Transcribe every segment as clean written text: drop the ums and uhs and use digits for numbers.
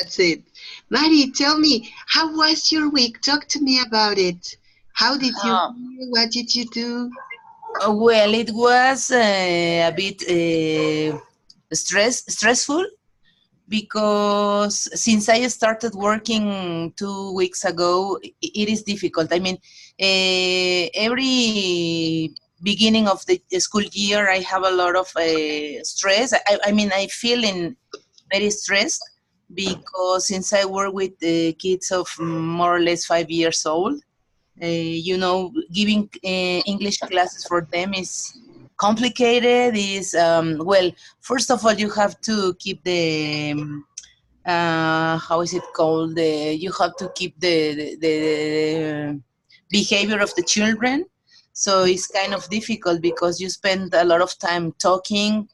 That's it. Maddie, tell me, how was your week? Talk to me about it. How did you Uh, feel? What did you do? well, it was a bit stressful because since I started working 2 weeks ago, it is difficult. I mean, every beginning of the school year, I have a lot of stress. I mean, I feel very stressed because since I work with kids of more or less 5 years old, giving English classes for them is complicated. Is well, first of all, you have to keep the how is it called? You have to keep the behavior of the children. So it's kind of difficult because you spend a lot of time talking.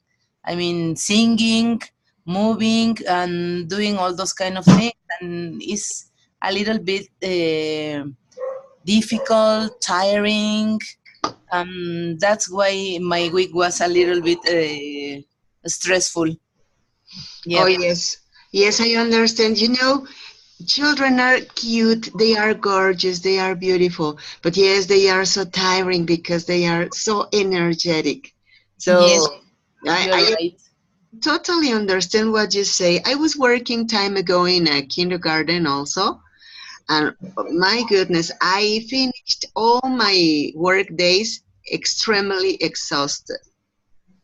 I mean, singing, moving, and doing all those kind of things, and it's a little bit difficult, tiring. That's why my week was a little bit stressful. Oh, Yep. yes. Yes, I understand. Children are cute, they are gorgeous, they are beautiful, but yes, they are so tiring because they are so energetic. Yes, So you're I right. totally understand what you say. I was working time ago in a kindergarten also, and my goodness, I finished all my work days extremely exhausted.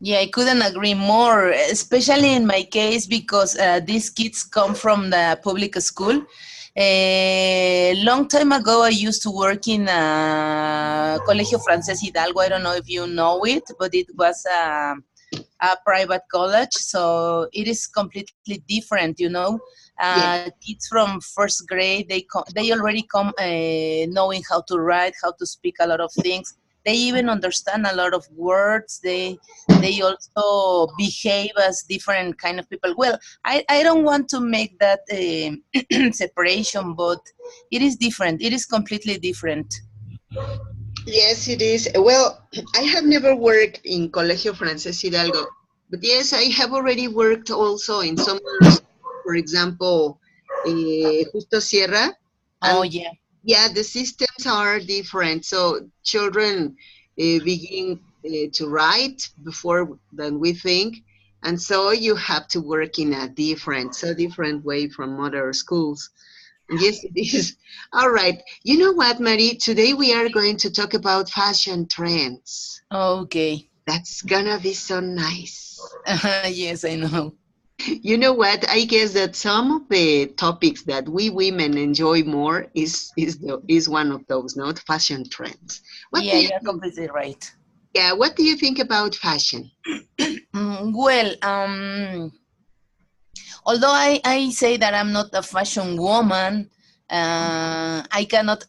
Yeah, I couldn't agree more, especially in my case because these kids come from the public school. A long time ago, I used to work in Colegio Francés Hidalgo. I don't know if you know it, but it was a private college, so it is completely different. Yeah. Kids from first grade, they already come knowing how to write, how to speak a lot of things. They even understand a lot of words. They also behave as different kind of people. Well, I don't want to make that separation, but it is different. It is completely different. Yes, it is. Well, I have never worked in Colegio Francés Hidalgo, but yes, I have already worked also in some other schools, for example, Justo Sierra, Oh and yeah. yeah, the systems are different. So children begin to write before than we think, and so you have to work in a different way from other schools. Yes, it is. All right. You know what, Marie? Today we are going to talk about fashion trends. Okay. That's gonna be so nice. Yes, I know. You know what? I guess that some of the topics that we women enjoy more is one of those, not fashion trends. What do Yeah, you you're think? completely right. Yeah, what do you think about fashion? Well, although I say that I'm not a fashion woman, I cannot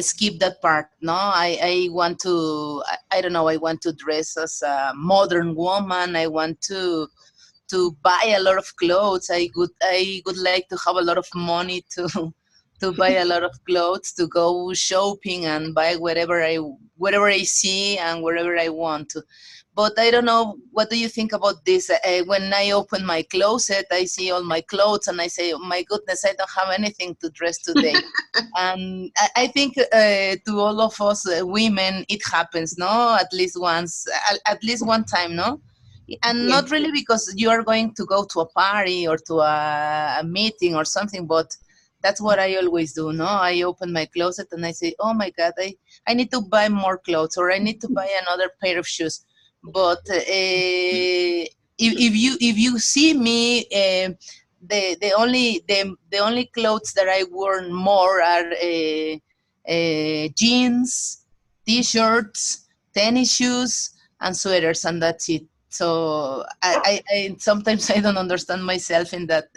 skip that part. No, I want to. I don't know. I want to dress as a modern woman. I want to buy a lot of clothes. I would like to have a lot of money to buy a lot of clothes, to go shopping and buy whatever I see and wherever I want to. But I don't know, what do you think about this? When I open my closet, I see all my clothes and I say, oh my goodness, I don't have anything to dress today. And I think to all of us women, it happens, no? At least once, at least one time, no? And Yeah. not really because you are going to go to a party or to a meeting or something, but that's what I always do. No, I open my closet and I say, oh my god, I need to buy more clothes, or I need to buy another pair of shoes. But if you see me, the only clothes that I wear more are jeans, t-shirts, tennis shoes, and sweaters, and that's it. So I sometimes I don't understand myself in that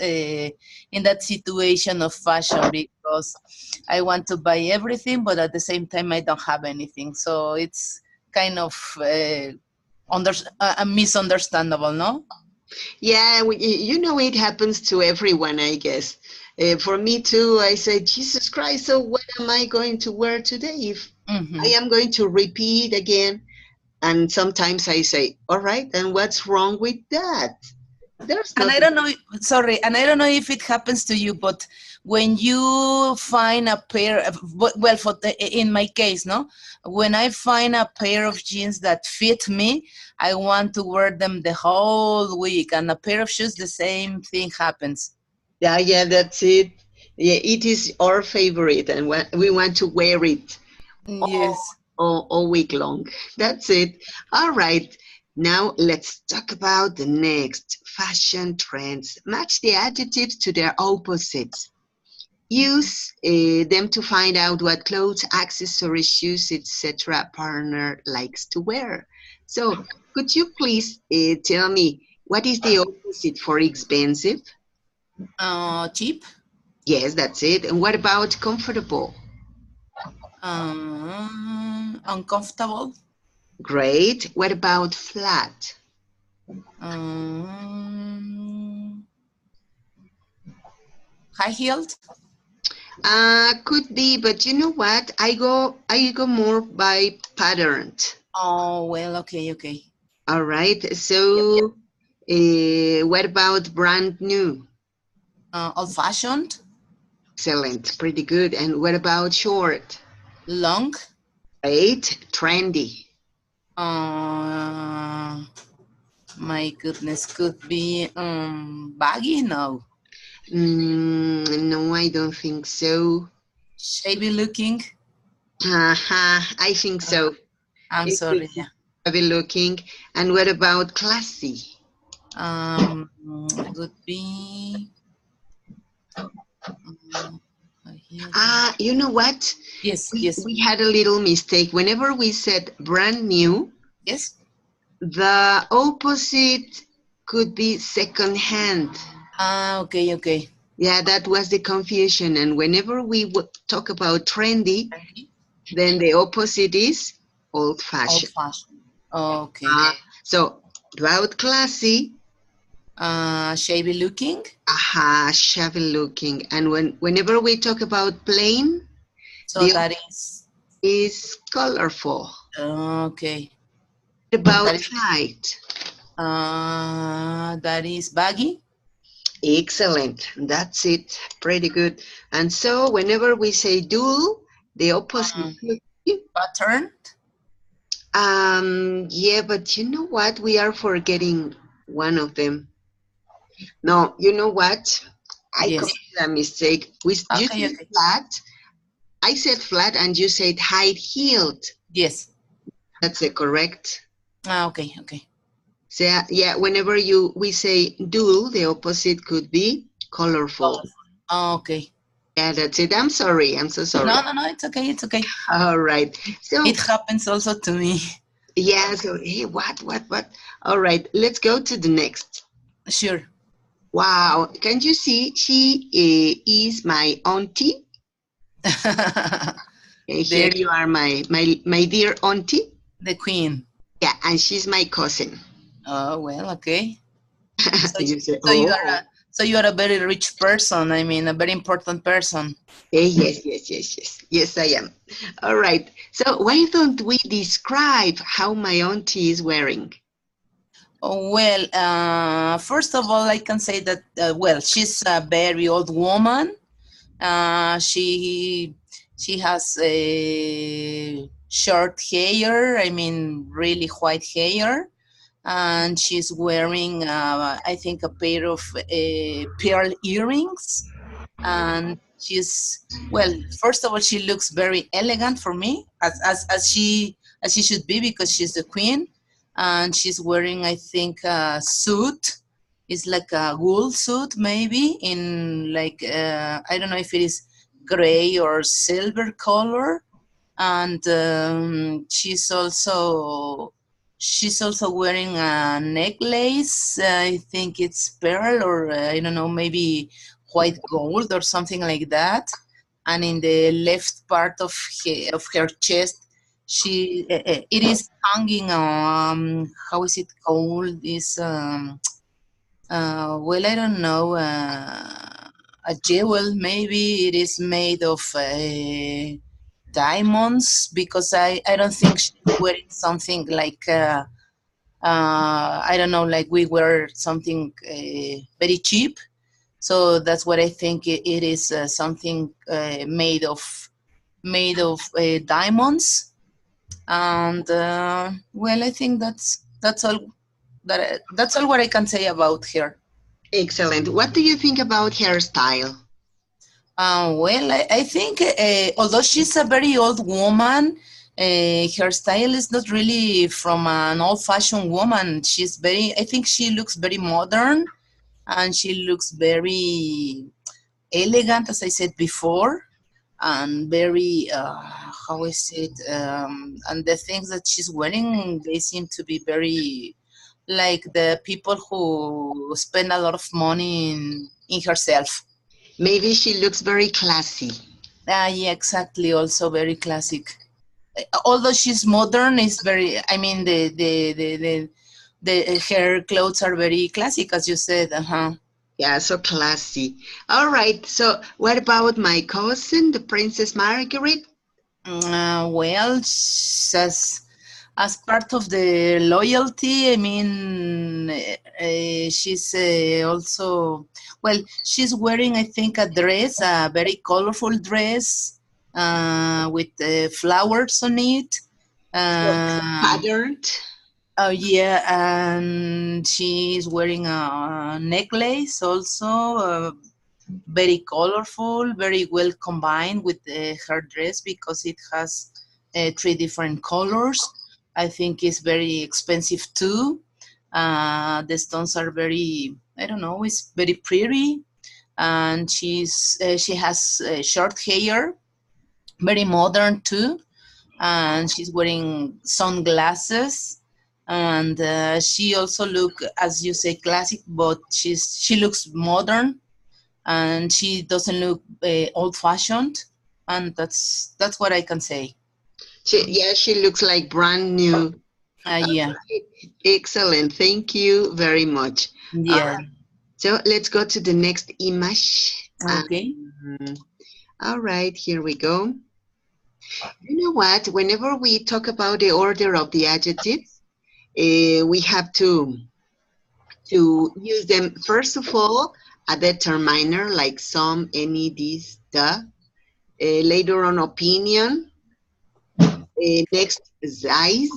situation of fashion, because I want to buy everything, but at the same time I don't have anything. So it's kind of misunderstandable, no? Yeah, it happens to everyone, I guess. For me too, I say, Jesus Christ, so what am I going to wear today if I Hmm. am going to repeat again? And sometimes I say, all right, and what's wrong with that? There's And I nothing. don't know, sorry, and I don't know if it happens to you, but when you find a pair of, well, in my case, no, when I find a pair of jeans that fit me, I want to wear them the whole week, and a pair of shoes, the same thing happens. Yeah, yeah, that's it. Yeah, it is our favorite, and we want to wear it all, Yes. all week long. That's it. All right. Now let's talk about the next fashion trends. Match the adjectives to their opposites. Use them to find out what clothes, accessories, shoes, etc. partner likes to wear. So, could you please tell me what is the opposite for expensive? Cheap, Yes, that's it. And what about comfortable? uncomfortable, Great. What about flat? um, high heeled. Could be, but you know what? I go more by patterned. Oh, well, okay, okay. All right. Yep, yep. So, what about brand new? Old fashioned, Excellent. Pretty good. And what about short? long, Great. Trendy. uh, my goodness, could be baggy, no, No, I don't think so. shabby looking. I think so. I'm It could sorry, be yeah. heavy looking. And what about classy? Um, could be um, here. You know what? Yes, We, yes, we had a little mistake. Whenever we said brand new, yes. the opposite could be second hand. Okay, okay. Yeah, that was the confusion. And whenever we talk about trendy, then the opposite is old Old fashioned. fashioned. Okay. So about classy, Shabby looking. shabby looking. And whenever we talk about plain, So the that opposite is is colorful. okay. About That is tight. baggy. Excellent. That's it. Pretty good. And so whenever we say dual, the opposite. Um, pattern. Yeah, but you know what? We are forgetting one of them. No, you know what? I Yes. committed a mistake. You Okay, said okay. flat. I said flat, and you said high heeled. Yes. That's the correct. Okay, okay. So yeah, whenever we say dual, the opposite could be colorful. Okay. Yeah, that's it. I'm sorry. I'm so sorry. No, no, no. It's okay. It's okay. All right. So It happens also to me. yeah. So hey, what? All right. Let's go to the next. Sure. Wow. Can you see? She is my auntie. Here the you are, my dear auntie. the queen. Yeah, and she's my cousin. Oh well, okay. So You say, so you are oh, a very rich person. I mean, a very important person. yes, I am. All right. So why don't we describe how my auntie is wearing? Oh, well, first of all, I can say that well, she's a very old woman. She has a short hair. I mean, really white hair, and she's wearing, I think, a pair of pearl earrings. And she's well. First of all, she looks very elegant for me, as she should be because she's the queen, and she's wearing, I think, a suit. It's like a wool suit, maybe in like I don't know if it is gray or silver color, and she's also wearing a necklace. I think it's pearl or I don't know, maybe white gold or something like that. And in the left part of her chest, it is hanging. How is it called? This well, I don't know. A jewel, maybe it is made of diamonds because I don't think she's wearing something like I don't know, like we wear something very cheap. So that's what I think it is, something made of diamonds. And well, I think that's all that's all what I can say about her. Excellent. What do you think about hairstyle? Well, I think although she's a very old woman, her style is not really from an old-fashioned woman. I think she looks very modern, and she looks very elegant, as I said before, and very, how is it? And the things that she's wearing, they seem to be very like the people who spend a lot of money in herself. Maybe she looks very classy. Yeah, exactly. Also very classic. Although she's modern, is very. I mean, the her clothes are very classic, as you said. Uh-huh. Yeah, so classy. All right. So, what about my cousin, the Princess Margaret? Well, as part of the loyalty, I mean, she's also, well, she's wearing, I think, a dress, a very colorful dress with flowers on it. So Um, patterned. oh yeah, and she's wearing a necklace also, very colorful, very well combined with her dress because it has three different colors. I think it's very expensive too. The stones are very, I don't know, it's very pretty, and she has short hair, very modern too, and she's wearing sunglasses. And she also look, as you say, classic, but she looks modern, and she doesn't look old fashioned, and that's what I can say. Yeah, she looks like brand new. Yeah. Excellent. Thank you very much. Yeah. So let's go to the next image. Okay. All right, here we go. You know what? Whenever we talk about the order of the adjectives, we have to use them first of all a determiner like some, any, this, the. Later on, opinion. Next, size,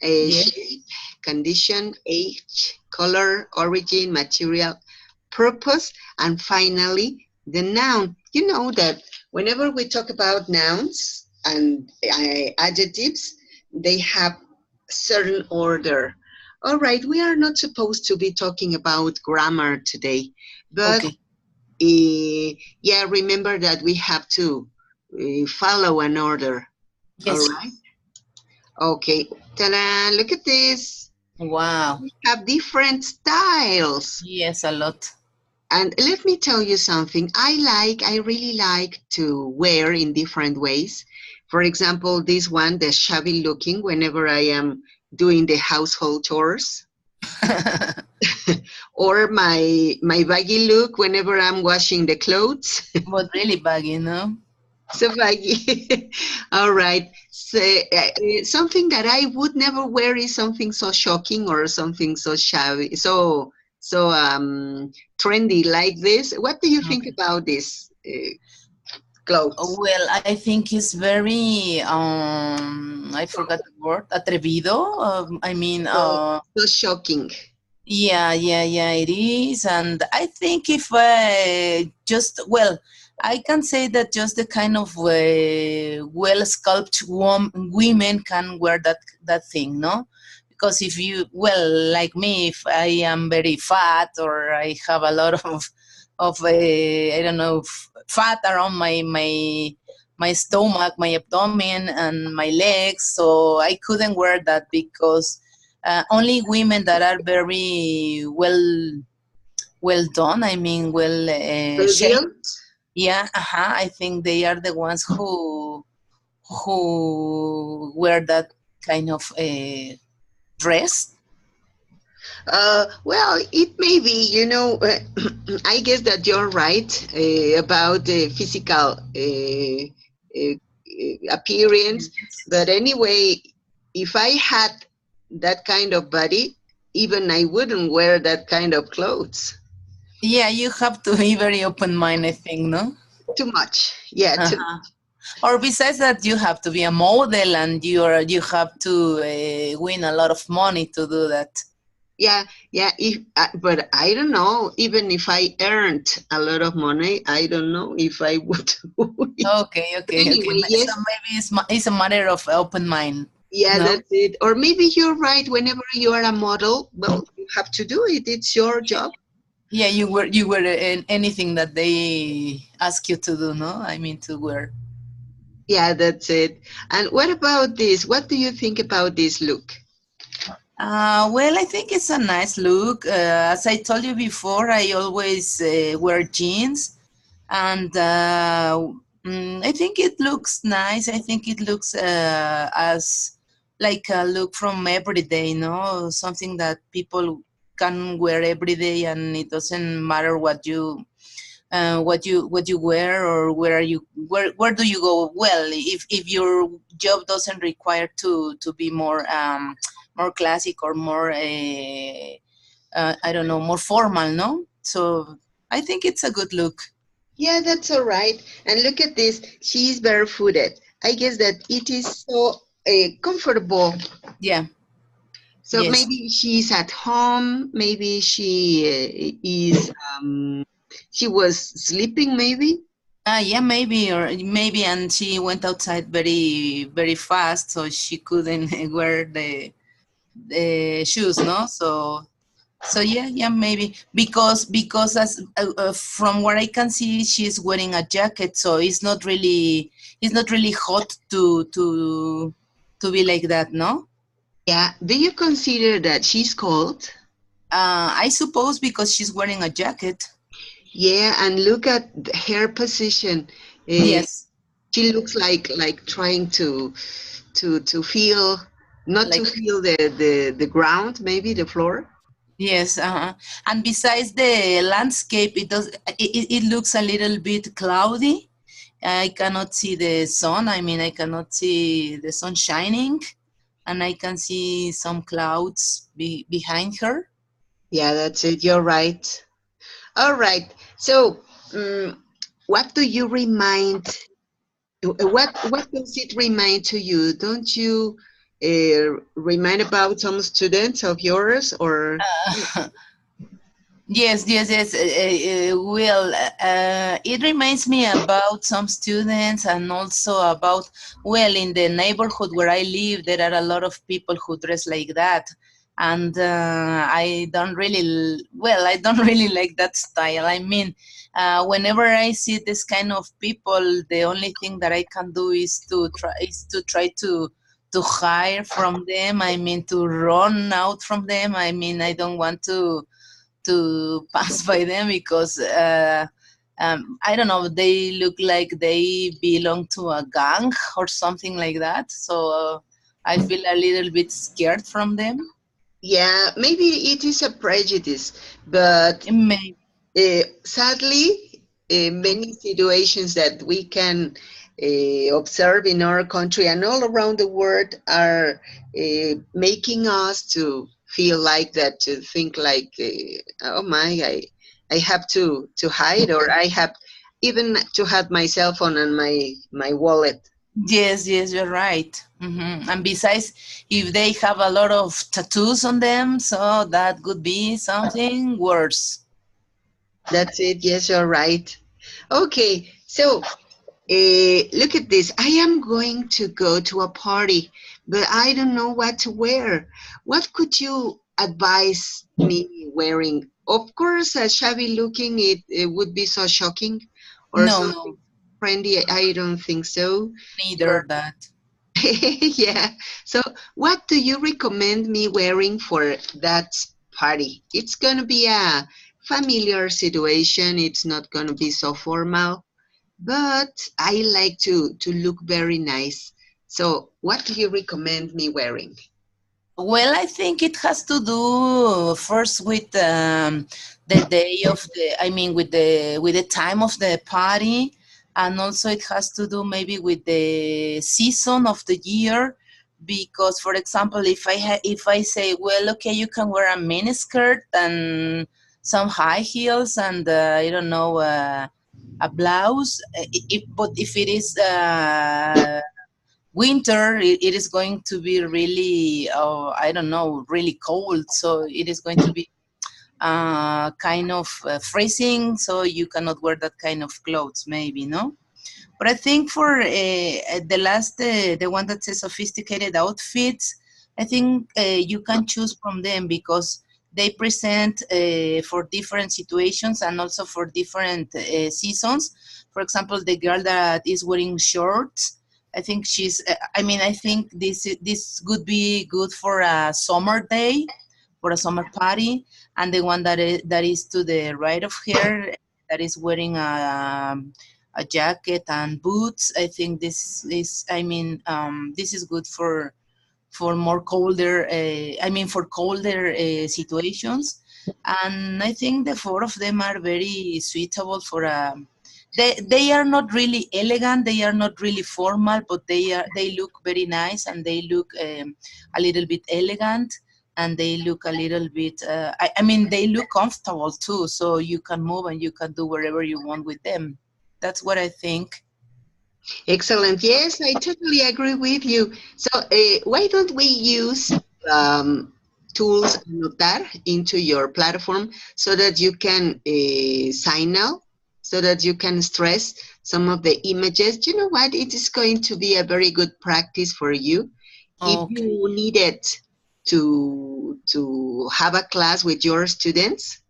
Yeah. shape, condition, age, color, origin, material, purpose, and finally, the noun. You know that whenever we talk about nouns and adjectives, they have certain order. All right, we are not supposed to be talking about grammar today, but Okay. yeah, remember that we have to follow an order. All Yes. right. Okay. Ta-da! Look at this. Wow. We have different styles. Yes, a lot. And let me tell you something. I really like to wear in different ways. For example, this one, the shabby looking, whenever I am doing the household chores, or my baggy look whenever I'm washing the clothes. But really baggy, no? So baggy. All right. So, something that I would never wear is something so shocking or something so shabby, so trendy like this. What do you think Okay. about this clothes? Well, I think it's very I forgot the word, atrevido. I mean, So, so shocking. yeah, it is. And I think if just, well, I can say that just the kind of well sculpted women can wear that thing, no? Because if you, well, like me, if I am very fat or I have a lot of I don't know, fat around my stomach, my abdomen, and my legs, so I couldn't wear that because only women that are very well done. I mean, well Well shaped. built. Yeah, I think they are the ones who wear that kind of dress. Well, it may be, I guess that you're right about the physical appearance. But anyway, if I had that kind of body, even I wouldn't wear that kind of clothes. Yeah, you have to be very open-minded, I think, no? Too much. Yeah, too. Uh-huh. Or besides that, you have to be a model, and you have to win a lot of money to do that. Yeah, yeah. But I don't know. Even if I earned a lot of money, I don't know if I would do it. Okay, But okay, okay. anyway, So yes. maybe it's a matter of open mind, Yeah, no? that's it. Or maybe you're right. Whenever you are a model, well, you have to do it. It's your job. Yeah, you were in anything that they ask you to do, no? I mean to wear. Yeah, that's it. And what about this? What do you think about this look? Well, I think it's a nice look. As I told you before, I always wear jeans, and I think it looks nice. I think it looks as like a look from every day, no? Something that people can wear every day, and it doesn't matter what you wear, or where do you go. Well, if your job doesn't require to be more classic, or more I don't know, more formal, no? So I think it's a good look. Yeah, that's all right. And look at this. She's barefooted. I guess that it is so comfortable. Yeah. So Yes. maybe she's at home. Maybe she was sleeping. Maybe. Yeah, maybe, and she went outside very, very fast, so she couldn't wear the shoes, no? So yeah, maybe because as from what I can see, she's wearing a jacket, so it's not really hot to be like that, no? Yeah. Do you consider that she's cold? I suppose because she's wearing a jacket. Yeah. And look at her position. Uh, Yes, she looks like trying to feel, not to like feel the ground, maybe the floor. yes, and besides the landscape, it looks a little bit cloudy. I cannot see the sun. I mean, I cannot see the sun shining, and I can see some clouds behind her. Yeah, that's it. You're right. All right. So, what do you remind? What does it remind to you? Don't you remind about some students of yours, or Yes, yes, yes. Well, it reminds me about some students, and also about, well, in the neighborhood where I live, there are a lot of people who dress like that. And I don't really like that style. I mean, whenever I see this kind of people, the only thing that I can do is to try to hide from them. I mean, to run out from them. I mean, I don't want to pass by them because I don't know, they look like they belong to a gang or something like that. So I feel a little bit scared from them. yeah, maybe it is a prejudice, but Maybe. sadly, many situations that we can observe in our country and all around the world are making us to feel like that, to think like, oh my, I have to hide, or I have even to have my cell phone and my wallet. Yes, yes, you're right. And besides, if they have a lot of tattoos on them, so that could be something worse. That's it. Yes, you're right. Okay, so look at this. I am going to go to a party, but I don't know what to wear. What could you advise me wearing? Of course, shabby looking, it would be so shocking, or No, something no, trendy. I don't think so. neither that. Yeah. So, what do you recommend me wearing for that party? It's going to be a familiar situation. It's not going to be so formal, but I like to look very nice. So, what do you recommend me wearing? Well, I think it has to do first with the day of I mean, with the time of the party, and also it has to do maybe with the season of the year, because, for example, if I say, well, okay, you can wear a mini skirt and some high heels and I don't know, a blouse. But if it is winter, it is going to be really, I don't know, really cold. So it is going to be kind of freezing. So you cannot wear that kind of clothes, maybe, no? But I think for the last, the one that says sophisticated outfits, I think you can choose from them because they present for different situations and also for different seasons. For example, the girl that is wearing shorts, I think I think this would be good for a summer day, for a summer party, and the one that is to the right of her, that is wearing a jacket and boots. I think this is, this is good for more colder, for colder situations. And I think the four of them are very suitable for they are not really elegant, they are not really formal, but they look very nice and they look a little bit elegant and they look a little bit, they look comfortable too. So you can move and you can do wherever you want with them. That's what I think. Excellent. Yes, I totally agree with you. So, why don't we use tools Anotar into your platform so that you can sign out, so that you can stress some of the images? You know what? It is going to be a very good practice for you. If Okay. you needed to have a class with your students,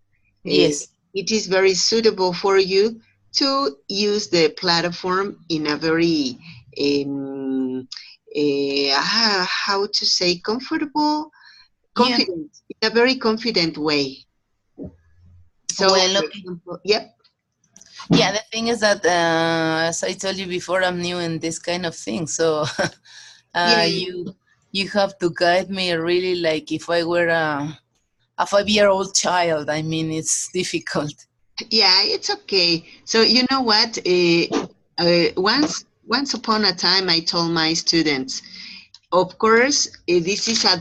Yes. it is very suitable for you to use the platform in a very how to say Yeah. confident, in a very confident way. So, Well, for okay. example, yep. Yeah, the thing is that, as I told you before, I'm new in this kind of thing. So Yeah, you have to guide me really, like if I were a 5-year-old child. I mean, it's difficult. yeah, it's okay. So you know what? Once upon a time, I told my students, of course, this is a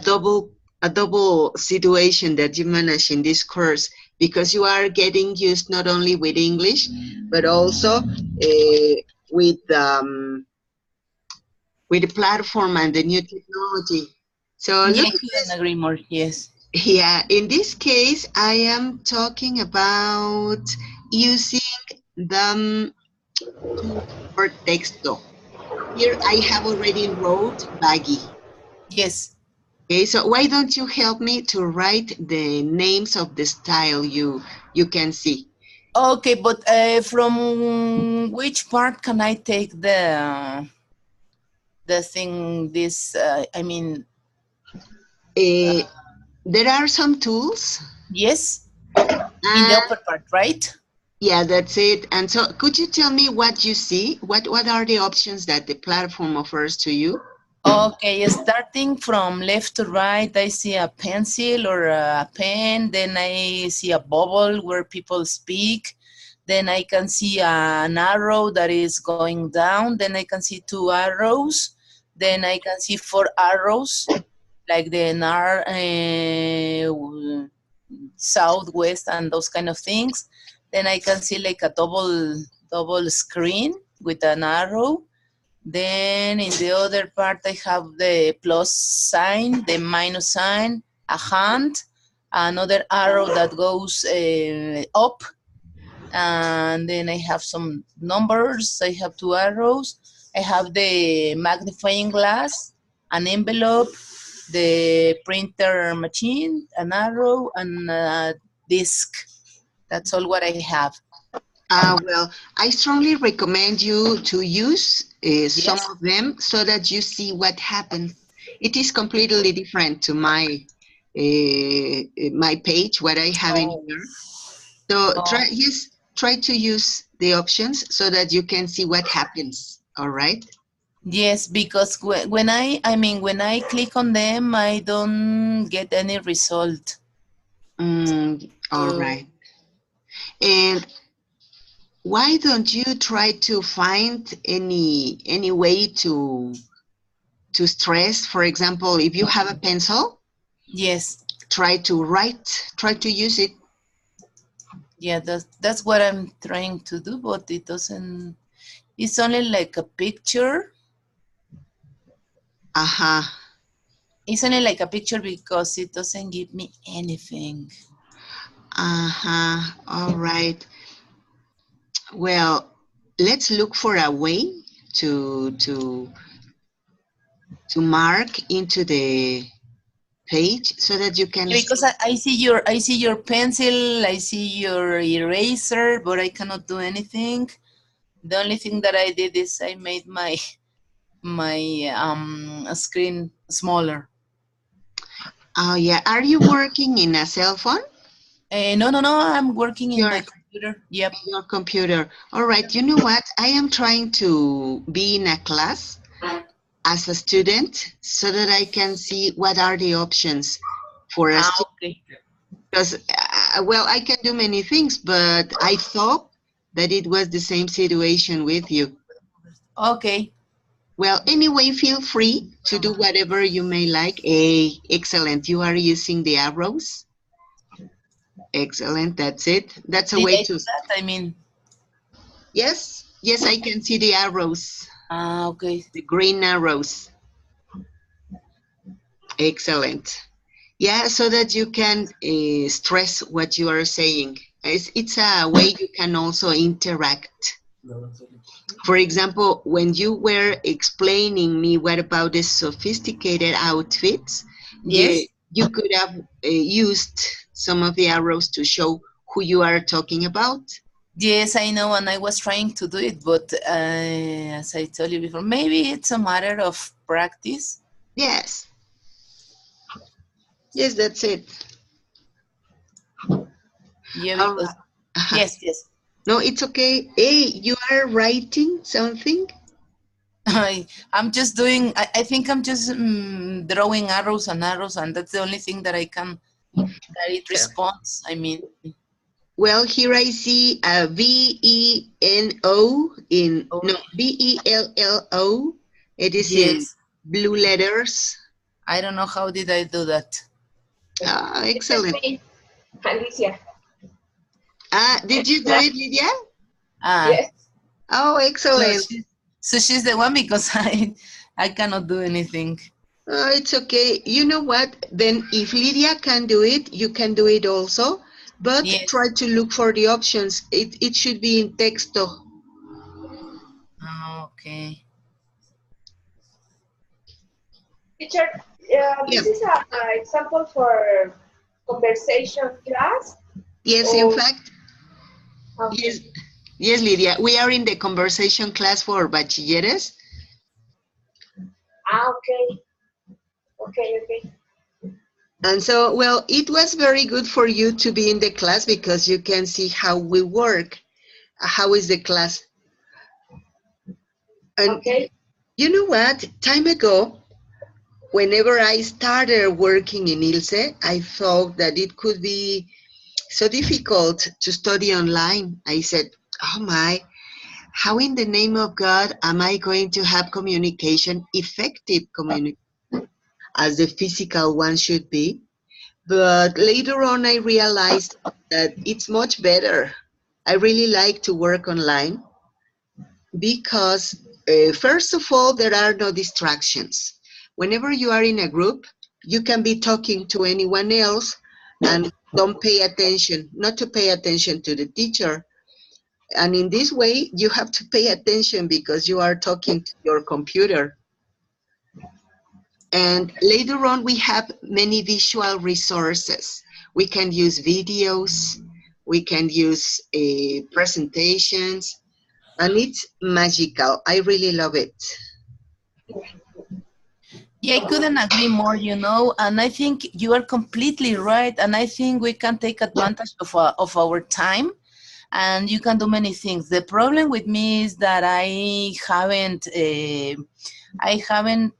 double situation that you manage in this course because you are getting used not only with English but also with the platform and the new technology. So Yeah, look I at couldn't this. agree more. Yes. Yeah, in this case, I am talking about using the tool for texto. Here I have already wrote baggy. Yes. Okay, so why don't you help me to write the names of the style you can see? Okay, but from which part can I take the thing? This, Uh, there are some tools. yes, in the Uh, upper part, right? yeah, that's it. And so, could you tell me what you see? What are the options that the platform offers to you? Okay, starting from left to right, I see a pencil or a pen. Then I see a bubble where people speak. Then I can see an arrow that is going down. Then I can see two arrows. Then I can see four arrows, like the southwest and those kind of things. Then I can see like a double screen with an arrow. Then in the other part, I have the plus sign, the minus sign, a hand, another arrow that goes up, and then I have some numbers. I have two arrows. I have the magnifying glass, an envelope, the printer machine, an arrow, and a disc. That's all what I have. Well, I strongly recommend you to use some Yes. of them so that you see what happens. It is completely different to my page, what I have in Oh. here. So Oh. try to use the options so that you can see what happens. All right. Yes, because when I click on them, I don't get any result. All So right. And why don't you try to find any way to stress. For example, if you have a pencil, Yes. try to write, try to use it. Yeah, that's what I'm trying to do, but it doesn't. It's only like a picture. Uh-huh. It's only like a picture because it doesn't give me anything. Uh-huh. All right. Well, let's look for a way to to to mark into the page so that you can Because I see your pencil, I see your eraser, but I cannot do anything. The only thing that I did is I made my screen smaller. Oh yeah. Are you working in a cell phone? No, no, no. I'm working in Your my computer. Yep. your computer. All right. You know what? I am trying to be in a class as a student so that I can see what are the options for a Ah, student. okay. Because, well, I can do many things, but I thought that it was the same situation with you. Okay. Well, anyway, feel free to do whatever you may like. Hey, excellent. You are using the arrows. Excellent. That's it. That's a Did way I do to. that? I mean, Yes, yes, I can see the arrows, okay. the green arrows. Excellent. Yeah, so that you can stress what you are saying. It's a way you can also interact. For example, when you were explaining me what about the sophisticated outfits, Yes. you could have used some of the arrows to show who you are talking about. Yes, I know, and I was trying to do it, but as I told you before, maybe it's a matter of practice. Yes, yes, that's it. Yeah, All because right. yes, yes. No, it's okay. Hey, you are writing something? I'm just doing. I think I'm just drawing arrows and arrows, and that's the only thing that I can that it responds. I mean, Well, here I see a VENO in, oh, no, VELLO. It is in yes. blue letters. I don't know how did I do that. Ah, This is excellent. me, Alicia. Ah, did you do it, Lydia? Ah, Yes. Oh, so excellent. she's the one because I cannot do anything. Oh, it's okay. You know what? Then if Lydia can do it, you can do it also. But Yes. try to look for the options. It should be in texto. Okay. Teacher, Yeah. this is an example for conversation class. Yes, in Or fact, okay, yes, yes, Lydia. We are in the conversation class for bachilleres. okay, okay. And so, well, it was very good for you to be in the class because you can see how we work. How is the class? And Okay. you know what? Time ago, whenever I started working in Ilse, I thought that it could be so difficult to study online. I said, oh my, how in the name of God am I going to have communication, effective communication, as the physical one should be? But later on, I realized that it's much better. I really like to work online because, first of all, there are no distractions. Whenever you are in a group, you can be talking to anyone else and don't pay attention, not to pay attention to the teacher. And in this way, you have to pay attention because you are talking to your computer. And later on, we have many visual resources. We can use videos, we can use presentations, and it's magical. I really love it. Yeah, I couldn't agree more, and I think you are completely right. And I think we can take advantage of our time and you can do many things. The problem with me is that I haven't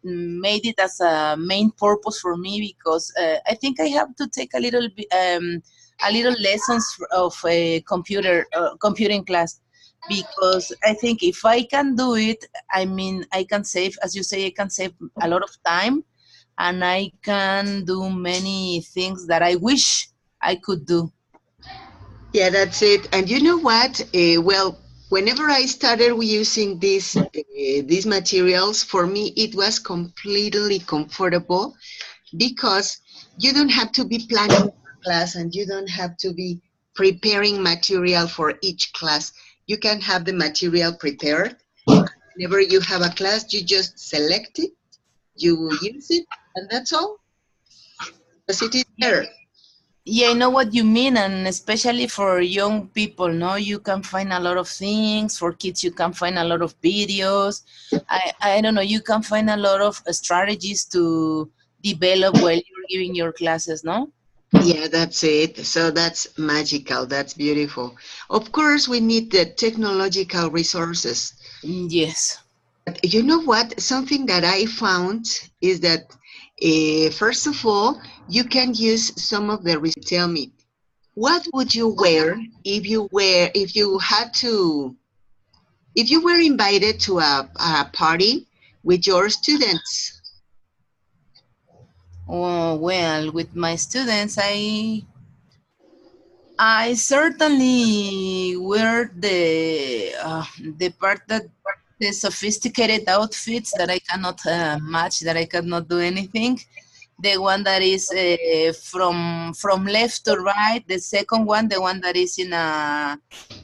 made it as a main purpose for me because I think I have to take a little lessons of a computing class because I think if I can do it, I mean, I can save, as you say, I can save a lot of time, and I can do many things that I wish I could do. Yeah, that's it. And you know what? Well, whenever I started using these materials, for me it was completely comfortable because you don't have to be planning a class and you don't have to be preparing material for each class. You can have the material prepared. Whenever you have a class, you just select it, you use it, and that's all. Because it is there. Yeah, I know what you mean, and especially for young people, no, you can find a lot of things. For kids, you can find a lot of videos. I don't know, you can find a lot of strategies to develop while you're giving your classes, no? Yeah, that's it. So that's magical. That's beautiful. Of course, we need the technological resources. Yes. But you know what? Something that I found is that, first of all, you can use some of the. Tell me, what would you wear if you had to, if you were invited to a party with your students? Oh, well, with my students, I certainly wear the part that the sophisticated outfits that I cannot match, that I cannot do anything. The one that is from left to right. The second one, the one that is in a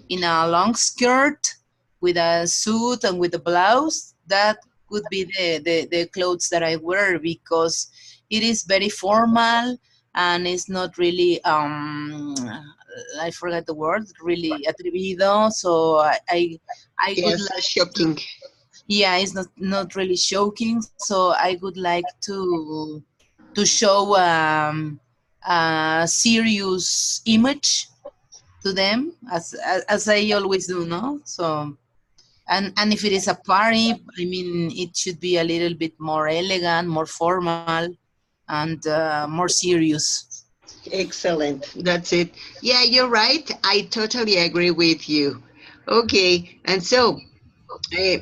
long skirt with a suit and with a blouse. That could be the clothes that I wear because it is very formal and it's not really I forgot the word, really atrevido. So I would Yes, like to, shocking. yeah, it's not really shocking. So I would like to show a serious image to them as I always do, no? So and if it is a party, I mean, it should be a little bit more elegant, more formal, and more serious. Excellent. That's it. Yeah, you're right. I totally agree with you. Okay, and so, uh,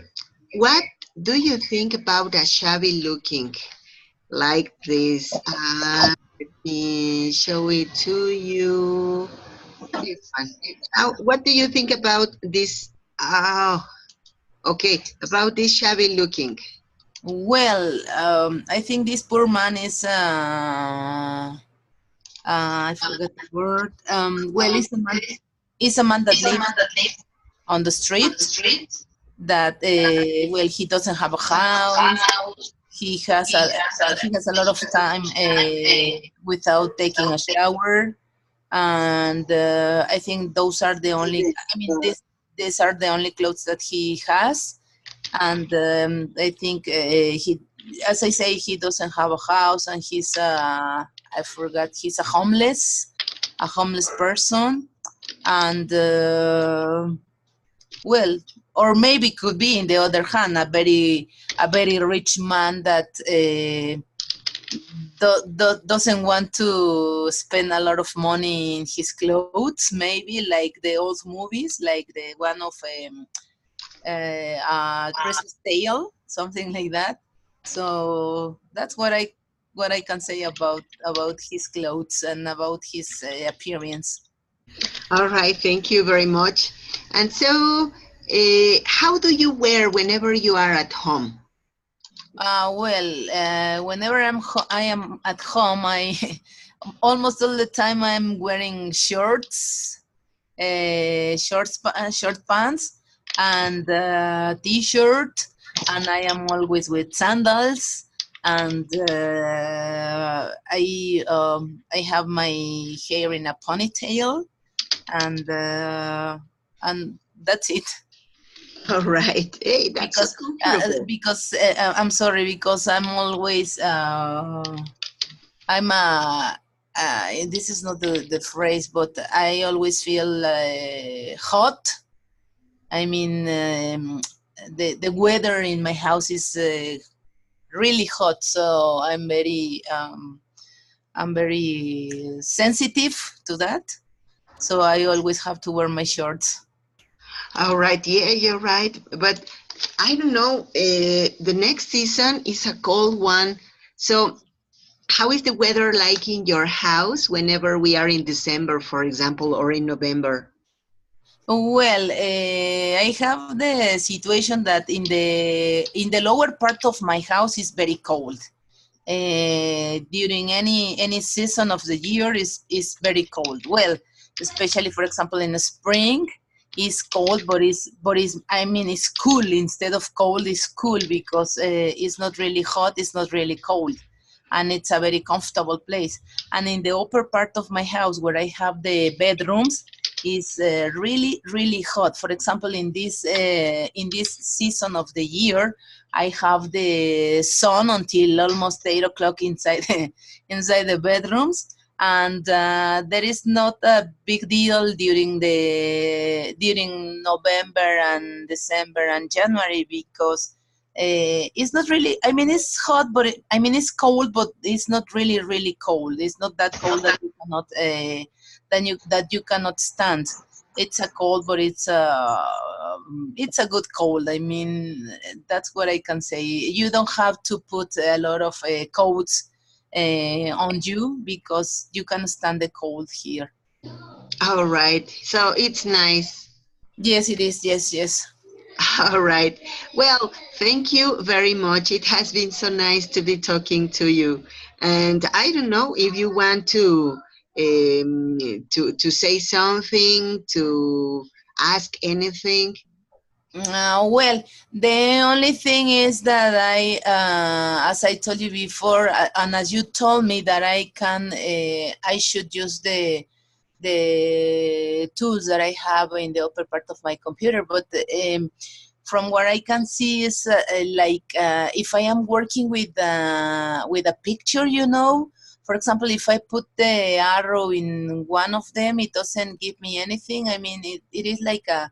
what do you think about a shabby looking like this? Let me show it to you. This one. What do you think about this? Oh, okay, about this shabby looking. Well, I think this poor man is I forgot the word. Well, it's a man that lives on the street. That well, he doesn't have a house. He has a lot of time without taking a shower, and I think those are the only. I mean, these are the only clothes that he has, and I think he, as I say, he doesn't have a house, and he's I forgot, he's a homeless person, and well, or maybe could be in the other hand a very rich man that doesn't want to spend a lot of money in his clothes, maybe like the old movies, like the one of Christmas Tale, something like that. So that's what I can say about his clothes and about his appearance. All right, thank you very much. And so, how do you wear whenever you are at home? Whenever I am at home, I almost all the time I'm wearing shorts, short pants, and t-shirt, and I am always with sandals, and I have my hair in a ponytail, and that's it. All right. Hey, that's so Because comfortable. I'm sorry, because I'm always I'm a this is not the phrase, but I always feel hot. I mean, the weather in my house is really hot, so I'm very sensitive to that. So I always have to wear my shorts. All right, yeah, you're right. But I don't know, the next season is a cold one. So, how is the weather like in your house whenever we are in December, for example, or in November? Well, I have the situation that in the lower part of my house is very cold. During any season of the year is very cold. Well, especially for example in the spring is cold, but is I mean it's cool instead of cold. It's cool because it's not really hot, it's not really cold, and it's a very comfortable place. And in the upper part of my house where I have the bedrooms is really hot. For example, in this season of the year, I have the sun until almost 8 o'clock inside inside the bedrooms, and there is not a big deal during November and December and January because it's not really. I mean, it's hot, but I mean it's cold, but it's not really cold. It's not that cold that you cannot that you cannot stand. It's a cold, but it's a good cold. I mean, that's what I can say. You don't have to put a lot of coats on you because you can stand the cold here. All right, so it's nice. Yes, it is. Yes, yes. All right. Well, thank you very much. It has been so nice to be talking to you. And I don't know if you want to say something, to ask anything. Well, the only thing is that as I told you before, and as you told me that I should use the tools that I have in the upper part of my computer. But from what I can see is if I am working with a picture, you know. For example, if I put the arrow in one of them, it doesn't give me anything. I mean, it is like a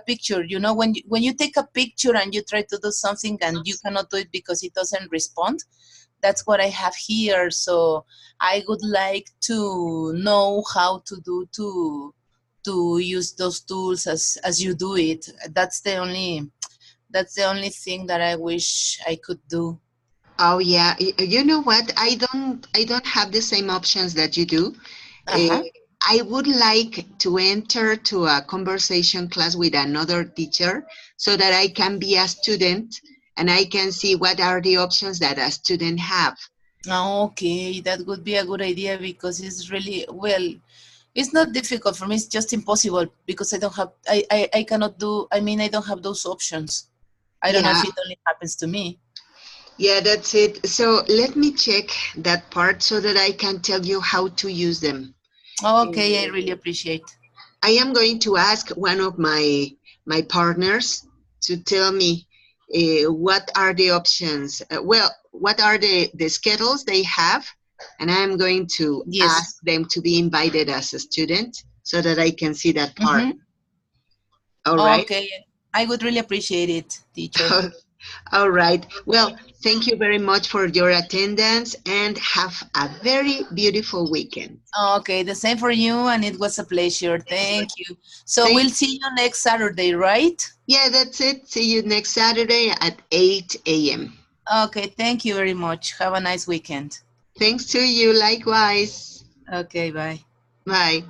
picture, you know. When you take a picture and you try to do something and you cannot do it because it doesn't respond, that's what I have here. So I would like to know how to do to use those tools as you do it. That's the only thing that I wish I could do. Oh yeah, you know what? I don't have the same options that you do. Uh, Uh-huh. I would like to enter to a conversation class with another teacher so that I can be a student and I can see what are the options that a student have. Okay, that would be a good idea because it's really well. It's not difficult for me. It's just impossible because I don't have. I cannot do. I mean, I don't have those options. I don't know Yeah, if it only happens to me. yeah, that's it. So let me check that part so that I can tell you how to use them. Okay, I really appreciate. I am going to ask one of my partners to tell me what are the options. Well, what are the schedules they have, and I'm going to Yes. ask them to be invited as a student so that I can see that part. Mm-hmm. All right. Okay, I would really appreciate it, teacher. All right. Well, thank you very much for your attendance and have a very beautiful weekend. Okay, the same for you, and it was a pleasure. Thank you. So Thank we'll see you next Saturday, right? Yeah, that's it. See you next Saturday at 8 a.m. Okay, thank you very much. Have a nice weekend. Thanks to you likewise. Okay, bye. Bye.